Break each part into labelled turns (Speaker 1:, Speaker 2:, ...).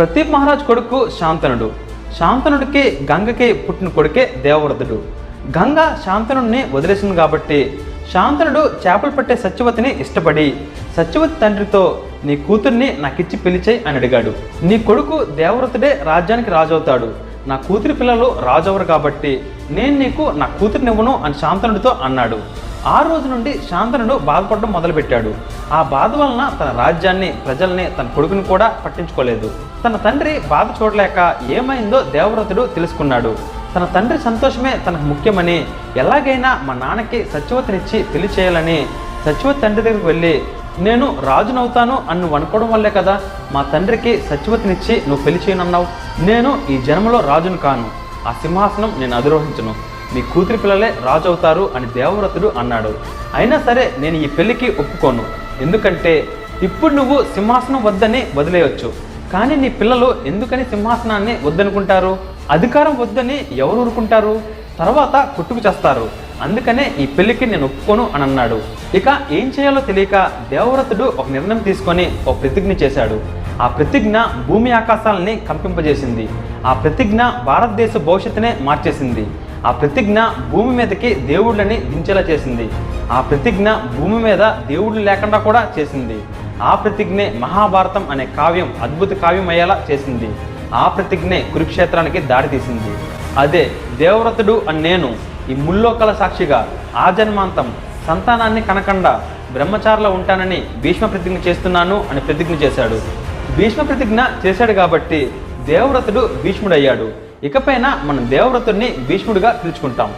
Speaker 1: ప్రతీప్ మహారాజ్ కొడుకు శాంతనుడు. శాంతనుడికి గంగకి పుట్టిన కొడుకే దేవవ్రతుడు. గంగ శాంతనుడిని వదిలేసింది కాబట్టి శాంతనుడు చేపలు పట్టే సత్యవతిని ఇష్టపడి సత్యవతి తండ్రితో నీ కూతుర్ని నాకిచ్చి పెళ్లి చేయి అని అడిగాడు. నీ కొడుకు దేవవ్రతుడే రాజ్యానికి రాజు అవుతాడు, నా కూతురి పిల్లలు రాజవరు కాబట్టి నేను నీకు నా కూతురినివ్వను అని శాంతనుడితో అన్నాడు. ఆ రోజు నుండి శాంతనుడు బాధపడడం మొదలుపెట్టాడు. ఆ బాధ వలన తన రాజ్యాన్ని, ప్రజల్ని, తన కొడుకుని కూడా పట్టించుకోలేదు. తన తండ్రి బాధ చూడలేక ఏమైందో దేవవ్రతుడు తెలుసుకున్నాడు. తన తండ్రి సంతోషమే తనకు ముఖ్యమని, ఎలాగైనా మా నాన్నకి సత్యవతినిచ్చి పెళ్లి చేయాలని సత్యవతి తండ్రి దగ్గరికి వెళ్ళి, నేను రాజునవుతాను అని నువ్వు అనుకోవడం వల్లే కదా మా తండ్రికి సత్యవతినిచ్చి నువ్వు పెళ్లి చేయనన్నావు. నేను ఈ జన్మలో రాజును కాను, ఆ సింహాసనం నేను అధిరోహించను, నీ కూతురి పిల్లలే రాజు అవుతారు అని దేవవ్రతుడు అన్నాడు. అయినా సరే నేను ఈ పెళ్లికి ఒప్పుకోను, ఎందుకంటే ఇప్పుడు నువ్వు సింహాసనం వద్దని వదిలేయచ్చు, కానీ నీ పిల్లలు ఎందుకని సింహాసనాన్ని వద్దనుకుంటారు? అధికారం వద్దని ఎవరు ఊరుకుంటారు? తర్వాత కొట్టుకు చేస్తారు, అందుకనే ఈ పెళ్లికి నేను ఒప్పుకోను అని అన్నాడు. ఇక ఏం చేయాలో తెలియక దేవవ్రతుడు ఒక నిర్ణయం తీసుకొని ఒక ప్రతిజ్ఞ చేశాడు. ఆ ప్రతిజ్ఞ భూమి ఆకాశాలని కంపింపజేసింది. ఆ ప్రతిజ్ఞ భారతదేశ భవిష్యత్తునే మార్చేసింది. ఆ ప్రతిజ్ఞ భూమి మీదకి దేవుళ్ళని దించేలా చేసింది. ఆ ప్రతిజ్ఞ భూమి మీద దేవుళ్ళు లేకుండా కూడా చేసింది. ఆ ప్రతిజ్ఞే మహాభారతం అనే కావ్యం అద్భుత కావ్యం అయ్యేలా చేసింది. ఆ ప్రతిజ్ఞే కురుక్షేత్రానికి దారి తీసింది. అదే దేవవ్రతుడు అని నేను ఈ ముల్లోకాల సాక్షిగా ఆజన్మాంతం సంతానాన్ని కనకుండా బ్రహ్మచారిలో ఉంటానని భీష్మ ప్రతిజ్ఞ చేస్తున్నాను అని ప్రతిజ్ఞ చేశాడు. భీష్మ ప్రతిజ్ఞ చేశాడు కాబట్టి దేవవ్రతుడు భీష్ముడయ్యాడు. ఇకపైన మనం దేవవ్రతుడిని భీష్ముడిగా పిలుచుకుంటాం.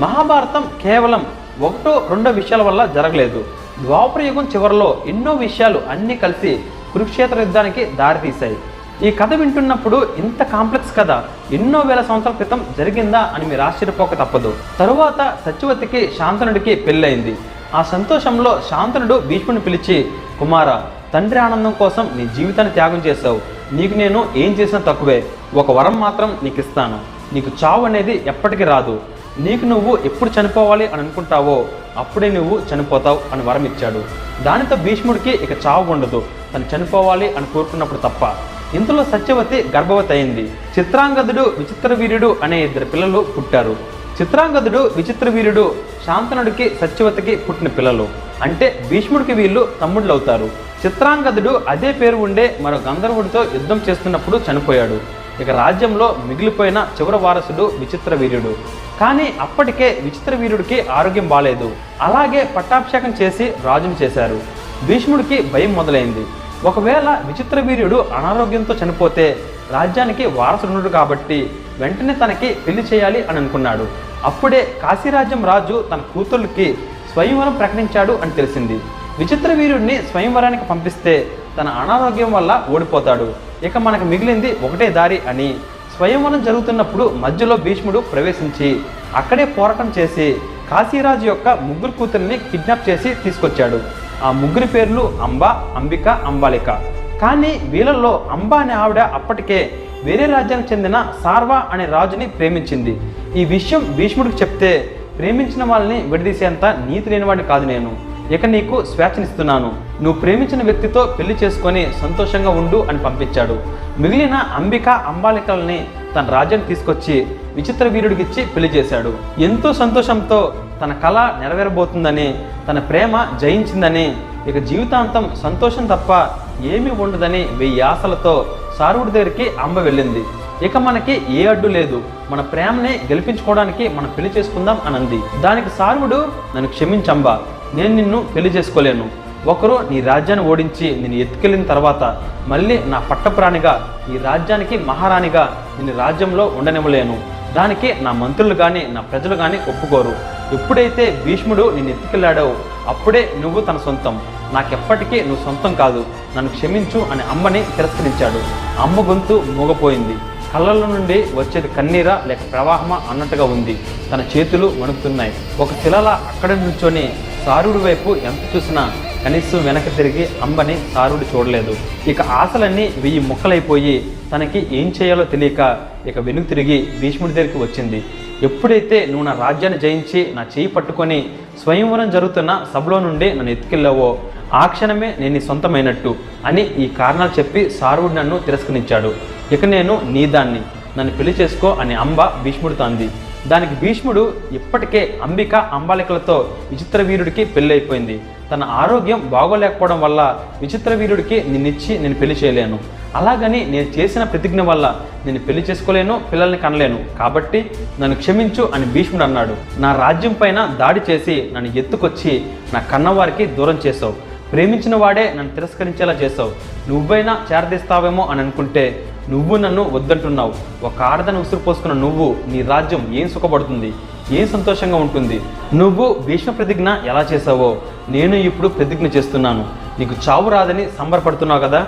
Speaker 1: మహాభారతం కేవలం ఒకటో రెండో విషయాల వల్ల జరగలేదు. ద్వాపర యుగం చివరిలో ఎన్నో విషయాలు అన్నీ కలిసి కురుక్షేత్ర యుద్ధానికి దారితీశాయి. ఈ కథ వింటున్నప్పుడు ఇంత కాంప్లెక్స్ కథ ఎన్నో వేల సంవత్సరాల క్రితం జరిగిందా అని మీరు ఆశ్చర్యపోక తప్పదు. తరువాత సత్యవతికి శాంతనుడికి పెళ్ళయింది. ఆ సంతోషంలో శాంతనుడు భీష్ముడిని పిలిచి, కుమారా, తండ్రి ఆనందం కోసం నీ జీవితాన్ని త్యాగం చేశావు, నీకు నేను ఏం చేసినా తక్కువే, ఒక వరం మాత్రం నీకు ఇస్తాను, నీకు చావు అనేది ఎప్పటికీ రాదు, నీకు నువ్వు ఎప్పుడు చనిపోవాలి అని అనుకుంటావో అప్పుడే నువ్వు చనిపోతావు అని వరం ఇచ్చాడు. దానితో భీష్ముడికి ఇక చావు ఉండదు, తను చనిపోవాలి అని కోరుకున్నప్పుడు తప్ప. ఇంతలో సత్యవతి గర్భవతి అయింది. చిత్రాంగదుడు, విచిత్రవీర్యుడు అనే ఇద్దరు పిల్లలు పుట్టారు. చిత్రాంగదుడు, విచిత్రవీర్యుడు శాంతనుడికి సత్యవతికి పుట్టిన పిల్లలు. అంటే భీష్ముడికి వీళ్ళు తమ్ముళ్ళు అవుతారు. చిత్రాంగదుడు అదే పేరు ఉండే మరో గంధర్వుడితో యుద్ధం చేస్తున్నప్పుడు చనిపోయాడు. ఇక రాజ్యంలో మిగిలిపోయిన చివరి వారసుడు విచిత్రవీర్యుడు. కానీ అప్పటికే విచిత్రవీర్యుడికి ఆరోగ్యం బాలేదు. అలాగే పట్టాభిషేకం చేసి రాజును చేశారు. భీష్ముడికి భయం మొదలైంది. ఒకవేళ విచిత్రవీర్యుడు అనారోగ్యంతో చనిపోతే రాజ్యానికి వారసుడు కాబట్టి వెంటనే తనకి పెళ్లి చేయాలి అని అనుకున్నాడు. అప్పుడే కాశీరాజ్యం రాజు తన కూతుర్లకి స్వయంవరం ప్రకటించాడు అని తెలిసింది. విచిత్రవీర్యుడిని స్వయంవరానికి పంపిస్తే తన అనారోగ్యం వల్ల ఓడిపోతాడు, ఇక మనకు మిగిలింది ఒకటే దారి అని స్వయంవరం జరుగుతున్నప్పుడు మధ్యలో భీష్ముడు ప్రవేశించి అక్కడే పోరాటం చేసి కాశీరాజు యొక్క ముగ్గురు కూతుర్ని కిడ్నాప్ చేసి తీసుకొచ్చాడు. ఆ ముగ్గురి పేర్లు అంబ, అంబిక, అంబాలిక. కానీ వీళ్ళల్లో అంబ అనే ఆవిడ అప్పటికే వేరే రాజ్యానికి చెందిన సార్వ అనే రాజుని ప్రేమించింది. ఈ విషయం భీష్ముడికి చెప్తే, ప్రేమించిన వాళ్ళని విడదీసేంత నీతి లేనివాడిని కాదు నేను, ఇక నీకు స్వేచ్ఛనిస్తున్నాను, నువ్వు ప్రేమించిన వ్యక్తితో పెళ్లి చేసుకొని సంతోషంగా ఉండు అని పంపించాడు. మిగిలిన అంబిక, అంబాలికల్ని తన రాజ్యాన్ని తీసుకొచ్చి విచిత్రవీర్యుడికిచ్చి పెళ్లి చేశాడు. ఎంతో సంతోషంతో తన కళ నెరవేరబోతుందని, తన ప్రేమ జయించిందని, ఇక జీవితాంతం సంతోషం తప్ప ఏమీ ఉండదని 1000 ఆశలతో సారువుడి దగ్గరికి అంబ వెళ్ళింది. ఇక మనకి ఏ అడ్డు లేదు, మన ప్రేమని గెలిపించుకోవడానికి మనం పెళ్లి చేసుకుందాం అని అంది. దానికి సారువుడు, నన్ను క్షమించంబా, నేను నిన్ను పెళ్లి చేసుకోలేను. ఒకరు నీ రాజ్యాన్ని ఓడించి నేను ఎత్తుకెళ్ళిన తర్వాత మళ్ళీ నా పట్టప్రాణిగా ఈ రాజ్యానికి మహారాణిగా నేను రాజ్యంలో ఉండనివ్వలేను. దానికి నా మంత్రులు కానీ నా ప్రజలు కానీ ఒప్పుకోరు. ఎప్పుడైతే భీష్ముడు నిన్ను ఎత్తుకెళ్ళాడో అప్పుడే నువ్వు తన సొంతం, నాకెప్పటికీ నువ్వు సొంతం కాదు, నన్ను క్షమించు అని అమ్మని తిరస్కరించాడు. అమ్మ గొంతు మూగపోయింది. కళ్ళల్లో నుండి వచ్చేది కన్నీరా లేక ప్రవాహమా అన్నట్టుగా ఉంది. తన చేతులు వణుకుతున్నాయి. ఒక శిలలా అక్కడ నుంచొని సారుడి వైపు ఎంత చూసినా కనీసం వెనక్కి తిరిగి అంబని సారుడు చూడలేదు. ఇక ఆశలన్నీ 1000 ముక్కలైపోయి తనకి ఏం చేయాలో తెలియక ఇక వెనుక తిరిగి భీష్ముడి దగ్గరికి వచ్చింది. ఎప్పుడైతే నువ్వు నా రాజ్యాన్ని జయించి నా చేయి పట్టుకొని స్వయంవరం జరుగుతున్న సభలో నుండి నన్ను ఎత్తుకెళ్ళావో ఆ క్షణమే నేను నీ సొంతమైనట్టు అని ఈ కారణాలు చెప్పి సార్వుడు నన్ను తిరస్కరించాడు. ఇక నేను నీ దాన్ని, నన్ను పెళ్లి చేసుకో అని అంబ భీష్ముడితో అంది. దానికి భీష్ముడు ఇప్పటికే అంబిక అంబాలికలతో విచిత్ర వీరుడికి పెళ్లి అయిపోయింది. తన ఆరోగ్యం బాగోలేకపోవడం వల్ల విచిత్ర వీరుడికి నిన్నిచ్చి నేను పెళ్లి చేయలేను, అలాగని నేను చేసిన ప్రతిజ్ఞ వల్ల నేను పెళ్లి చేసుకోలేను, పిల్లల్ని కనలేను, కాబట్టి నన్ను క్షమించు అని భీష్ముడు అన్నాడు. నా రాజ్యం పైన దాడి చేసి నన్ను ఎత్తుకొచ్చి నా కన్నవారికి దూరం చేసావు, ప్రేమించిన వాడే నన్ను తిరస్కరించేలా చేసావు. నువ్వైనా చేరదీస్తావేమో అని అనుకుంటే నువ్వు నన్ను వద్దంటున్నావు. ఒక ఆడదని ఉసురు పోసుకున్న నువ్వు నీ రాజ్యం ఏం సుఖపడుతుంది, ఏం సంతోషంగా ఉంటుంది? నువ్వు భీష్మ ప్రతిజ్ఞ ఎలా చేసావో నేను ఇప్పుడు ప్రతిజ్ఞ చేస్తున్నాను. నీకు చావు రాదని సంబరపడుతున్నావు కదా,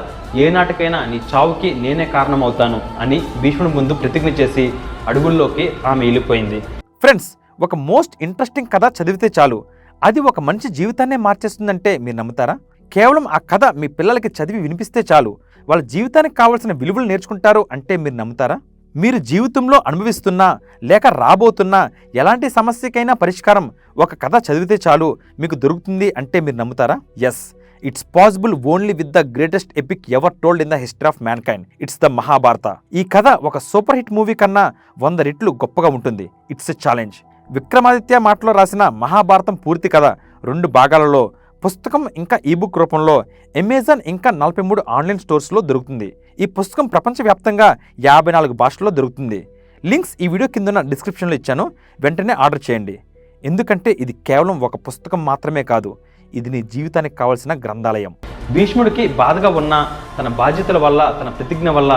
Speaker 1: ఏనాటికైనా నీ చావుకి నేనే కారణమవుతాను అని భీష్ముడి ముందు ప్రతిజ్ఞ చేసి అడుగుల్లోకి ఆమె వెళ్ళిపోయింది.
Speaker 2: ఫ్రెండ్స్, ఒక మోస్ట్ ఇంట్రెస్టింగ్ కథ చదివితే చాలు అది ఒక మంచి జీవితాన్నే మార్చేస్తుందంటే మీరు నమ్ముతారా? కేవలం ఆ కథ మీ పిల్లలకి చదివి వినిపిస్తే చాలు వాళ్ళ జీవితానికి కావాల్సిన విలువలు నేర్చుకుంటారు అంటే మీరు నమ్ముతారా? మీరు జీవితంలో అనుభవిస్తున్నా లేక రాబోతున్నా ఎలాంటి సమస్యకైనా పరిష్కారం ఒక కథ చదివితే చాలు మీకు దొరుకుతుంది అంటే మీరు నమ్ముతారా? Yes, it's possible only with the greatest epic ever told in the history of mankind. It's the Mahabharata. ఈ కథ ఒక సూపర్ హిట్ మూవీ కన్నా 100 రెట్లు గొప్పగా ఉంటుంది. It's a challenge. విక్రమాదిత్య మాటలో రాసిన మహాభారతం పూర్తి కథ 2 భాగాలలో పుస్తకం ఇంకా ఈబుక్ రూపంలో అమెజాన్ ఇంకా 43 ఆన్లైన్ స్టోర్స్లో దొరుకుతుంది. ఈ పుస్తకం ప్రపంచవ్యాప్తంగా 54 భాషల్లో దొరుకుతుంది. లింక్స్ ఈ వీడియో కింద డిస్క్రిప్షన్లో ఇచ్చాను, వెంటనే ఆర్డర్ చేయండి. ఎందుకంటే ఇది కేవలం ఒక పుస్తకం మాత్రమే కాదు, ఇది నీ జీవితానికి కావాల్సిన గ్రంథాలయం.
Speaker 1: భీష్ముడికి బాధగా ఉన్న తన బాధ్యతల వల్ల తన ప్రతిజ్ఞ వల్ల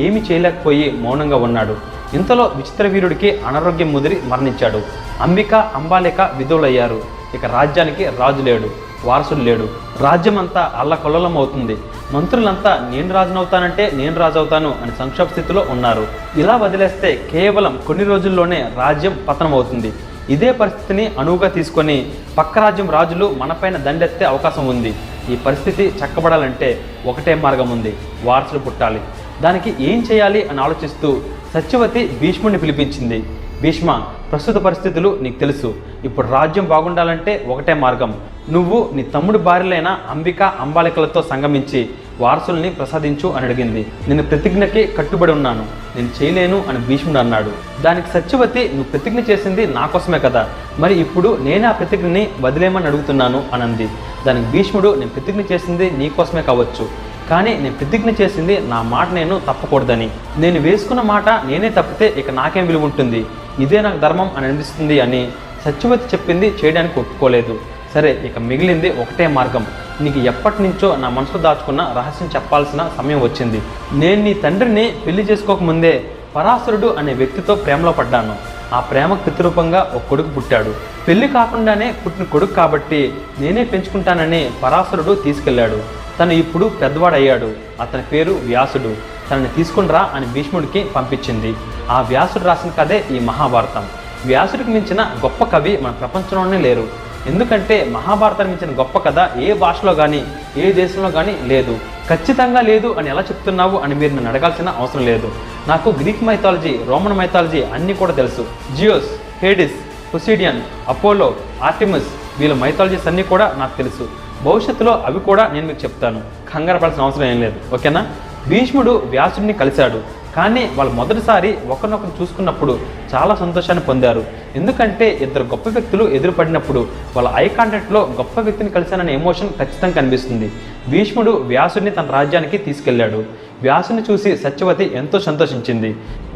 Speaker 1: ఏమీ చేయలేకపోయి మౌనంగా ఉన్నాడు. ఇంతలో విచిత్ర వీరుడికి అనారోగ్యం ముదిరి మరణించాడు. అంబిక అంబాలిక విధులయ్యారు. ఇక రాజ్యానికి రాజు లేడు, వారసుడు లేడు. రాజ్యమంతా అల్లకల్లోలం అవుతుంది. మంత్రులంతా నేను రాజునవుతానంటే నేను రాజు అవుతాను అని సంక్షోభ స్థితిలో ఉన్నారు. ఇలా వదిలేస్తే కేవలం కొన్ని రోజుల్లోనే రాజ్యం పతనం అవుతుంది. ఇదే పరిస్థితిని అనువుగా తీసుకొని పక్క రాజ్యం రాజులు మనపైన దండెత్తే అవకాశం ఉంది. ఈ పరిస్థితి చక్కబడాలంటే ఒకటే మార్గం ఉంది, వారసులు పుట్టాలి. దానికి ఏం చేయాలి అని ఆలోచిస్తూ సత్యవతి భీష్ముడిని పిలిపించింది. భీష్మ, ప్రస్తుత పరిస్థితులు నీకు తెలుసు. ఇప్పుడు రాజ్యం బాగుండాలంటే ఒకటే మార్గం. నువ్వు నీ తమ్ముడి భార్యలైన అంబిక అంబాలికలతో సంగమించి వారసుల్ని ప్రసాదించు అని అడిగింది. నేను ప్రతిజ్ఞకి కట్టుబడి ఉన్నాను, నేను చేయలేను అని భీష్ముడు అన్నాడు. దానికి సత్యవతి, నువ్వు ప్రతిజ్ఞ చేసింది నా కోసమే కదా, మరి ఇప్పుడు నేనే ఆ ప్రతిజ్ఞని వదిలేమని అడుగుతున్నాను అనంది. దానికి భీష్ముడు, నేను ప్రతిజ్ఞ చేసింది నీ కోసమే కావచ్చు, కానీ నేను ప్రతిజ్ఞ చేసింది నా మాట నేను తప్పకూడదని. నేను వేసుకున్న మాట నేనే తప్పితే ఇక నాకేం విలువ ఉంటుంది, ఇదే నాకు ధర్మం అని అనిపిస్తుంది అని సత్యవతి చెప్పింది చేయడానికి ఒప్పుకోలేదు. సరే, ఇక మిగిలింది ఒకటే మార్గం. నీకు ఎప్పటి నుంచో నా మనసులో దాచుకున్న రహస్యం చెప్పాల్సిన సమయం వచ్చింది. నేను నీ తండ్రిని పెళ్లి చేసుకోకముందే పరాశరుడు అనే వ్యక్తితో ప్రేమలో పడ్డాను. ఆ ప్రేమకు ప్రతిరూపంగా ఒక కొడుకు పుట్టాడు. పెళ్లి కాకుండానే పుట్టిన కొడుకు కాబట్టి నేనే పెంచుకుంటానని పరాశరుడు తీసుకెళ్లాడు. తను ఇప్పుడు పెద్దవాడయ్యాడు. అతని పేరు వ్యాసుడు. తనని తీసుకునిరా అని భీష్ముడికి పంపించింది. ఆ వ్యాసుడు రాసిన కథే ఈ మహాభారతం. వ్యాసుడికి మించిన గొప్ప కవి మన ప్రపంచంలోనే లేరు. ఎందుకంటే మహాభారతాన్ని మించిన గొప్ప కథ ఏ భాషలో కానీ ఏ దేశంలో కానీ లేదు. ఖచ్చితంగా లేదు అని ఎలా చెప్తున్నావు అని మీరు నన్ను అడగాల్సిన అవసరం లేదు. నాకు గ్రీక్ మైథాలజీ, రోమన్ మైథాలజీ అన్నీ కూడా తెలుసు. జియోస్, హేడిస్, పొసైడియన్, అపోలో, ఆర్టిమస్ వీళ్ళ మైథాలజీస్ అన్నీ కూడా నాకు తెలుసు. భవిష్యత్తులో అవి కూడా నేను మీకు చెప్తాను. కంగారు పడాల్సిన అవసరం ఏం లేదు, ఓకేనా? భీష్ముడు వ్యాసుడిని కలిశాడు. కానీ వాళ్ళు మొదటిసారి ఒకరినొకరు చూసుకున్నప్పుడు చాలా సంతోషాన్ని పొందారు. ఎందుకంటే ఇద్దరు గొప్ప వ్యక్తులు ఎదురుపడినప్పుడు వాళ్ళ ఐ కాంటాక్ట్లో గొప్ప వ్యక్తిని కలిశాననే ఎమోషన్ ఖచ్చితంగా కనిపిస్తుంది. భీష్ముడు వ్యాసుడిని తన రాజ్యానికి తీసుకెళ్లాడు. వ్యాసుని చూసి సత్యవతి ఎంతో సంతోషించింది.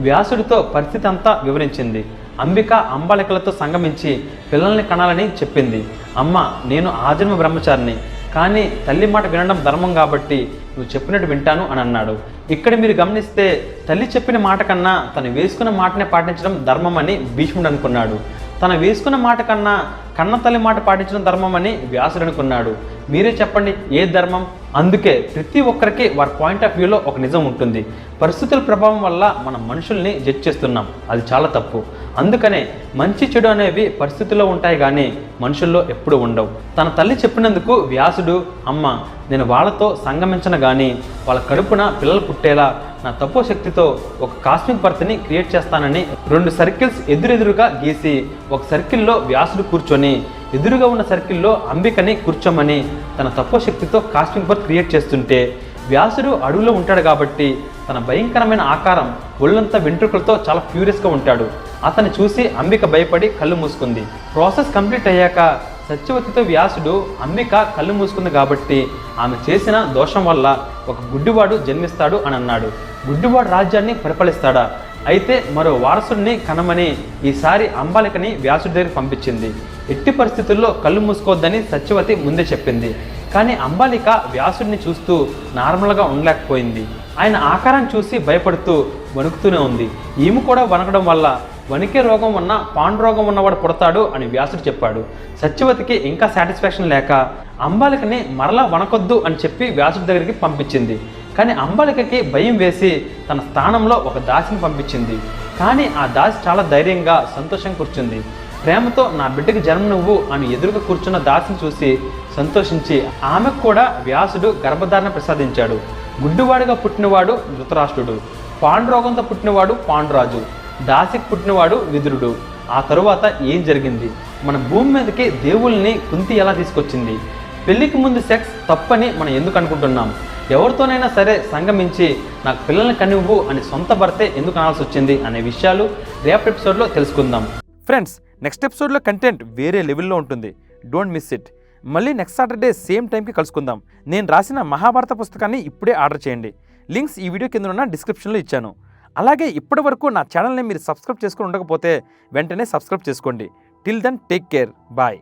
Speaker 1: వ్యాసుడితో పరిస్థితి అంతా వివరించింది. అంబిక అంబాలికలతో సంగమించి పిల్లల్ని కనాలని చెప్పింది. అమ్మ, నేను ఆజన్మ బ్రహ్మచారిని, కానీ తల్లి మాట వినడం ధర్మం కాబట్టి నువ్వు చెప్పినట్టు వింటాను అని అన్నాడు. ఇక్కడ మీరు గమనిస్తే తల్లి చెప్పిన మాట కన్నా తను వేసుకున్న మాటనే పాటించడం ధర్మం అని భీష్ముడు అనుకున్నాడు. తను వేసుకున్న మాట కన్నా కన్నతల్లి మాట పాటించడం ధర్మం అని వ్యాసుడు అనుకున్నాడు. మీరే చెప్పండి, ఏ ధర్మం? అందుకే ప్రతి ఒక్కరికి వారి పాయింట్ ఆఫ్ వ్యూలో ఒక నిజం ఉంటుంది. పరిస్థితుల ప్రభావం వల్ల మనం మనుషుల్ని జడ్జ్ చేస్తున్నాం, అది చాలా తప్పు. అందుకనే మంచి చెడు అనేవి పరిస్థితుల్లో ఉంటాయి కానీ మనుషుల్లో ఎప్పుడు ఉండవు. తన తల్లి చెప్పినందుకు వ్యాసుడు, అమ్మ నేను వాళ్ళతో సంగమించను కానీ వాళ్ళ కడుపున పిల్లలు పుట్టేలా నా తపోశక్తితో ఒక కాస్మిక్ బర్త్ని క్రియేట్ చేస్తానని 2 సర్కిల్స్ ఎదురెదురుగా గీసి ఒక సర్కిల్లో వ్యాసుడు కూర్చొని ఎదురుగా ఉన్న సర్కిల్లో అంబికని కూర్చోమని తన తపోశక్తితో కాస్మిక్ బర్త్ క్రియేట్ చేస్తుంటే వ్యాసుడు అడవిలో ఉంటాడు కాబట్టి తన భయంకరమైన ఆకారం ఒళ్ళంతా వెంట్రుకలతో చాలా ఫ్యూరియస్గా ఉంటాడు. అతన్ని చూసి అంబిక భయపడి కళ్ళు మూసుకుంది. ప్రాసెస్ కంప్లీట్ అయ్యాక సత్యవతితో వ్యాసుడు అంబిక కళ్ళు మూసుకుంది కాబట్టి ఆమె చేసిన దోషం వల్ల ఒక గుడ్డివాడు జన్మిస్తాడు అని అన్నాడు. గుడ్డివాడు రాజ్యాన్ని పరిపాలిస్తాడా? అయితే మరో వారసుడిని కనమని ఈసారి అంబాలికని వ్యాసుడి దగ్గరికి పంపించింది. ఎట్టి పరిస్థితుల్లో కళ్ళు మూసుకోవద్దని సత్యవతి ముందే చెప్పింది. కానీ అంబాలిక వ్యాసుడిని చూస్తూ నార్మల్గా ఉండలేకపోయింది. ఆయన ఆకారాన్ని చూసి భయపడుతూ వణుకుతూనే ఉంది. ఈమె కూడా వణకడం వల్ల వణికే రోగం ఉన్న పాండు రోగం ఉన్నవాడు పుడతాడు అని వ్యాసుడు చెప్పాడు. సత్యవతికి ఇంకా సాటిస్ఫాక్షన్ లేక అంబాలికని మరలా వణకొద్దు అని చెప్పి వ్యాసుడి దగ్గరికి పంపించింది. కానీ అంబాలికకి భయం వేసి తన స్థానంలో ఒక దాసిని పంపించింది. కానీ ఆ దాసి చాలా ధైర్యంగా సంతోషంగా కూర్చుంది. ప్రేమతో నా బిడ్డకి జన్మ నువ్వు అని ఎదురుగా కూర్చున్న దాసిని చూసి సంతోషించి ఆమెకు కూడా వ్యాసుడు గర్భధారణ ప్రసాదించాడు. గుడ్డివాడుగా పుట్టినవాడు ధృతరాష్ట్రుడు, పాండురోగంతో పుట్టినవాడు పాండురాజు, దాసికి పుట్టినవాడు విదురుడు. ఆ తరువాత ఏం జరిగింది? మన భూమి మీదకి దేవుల్ని కుంతి ఎలా తీసుకొచ్చింది? పెళ్లికి ముందు సెక్స్ తప్పని మనం ఎందుకు అనుకుంటున్నాం? ఎవరితోనైనా సరే సంగమించి నాకు పిల్లల్ని కనివ్వు అని సొంత భర్తే ఎందుకు అనాల్సి వచ్చింది అనే విషయాలు రేపటి ఎపిసోడ్లో తెలుసుకుందాం.
Speaker 2: ఫ్రెండ్స్, నెక్స్ట్ ఎపిసోడ్లో కంటెంట్ వేరే లెవెల్లో ఉంటుంది. Don't miss it. మళ్ళీ నెక్స్ట్ సాటర్డే సేమ్ టైంకి కలుసుకుందాం. నేను రాసిన మహాభారత పుస్తకాన్ని ఇప్పుడే ఆర్డర్ చేయండి. లింక్స్ ఈ వీడియో కింద ఉన్న డిస్క్రిప్షన్లో ఇచ్చాను. అలాగే ఇప్పటి వరకు నా ఛానల్ని మీరు సబ్స్క్రైబ్ చేసుకుని ఉండకపోతే వెంటనే సబ్స్క్రైబ్ చేసుకోండి. Till then take care. Bye.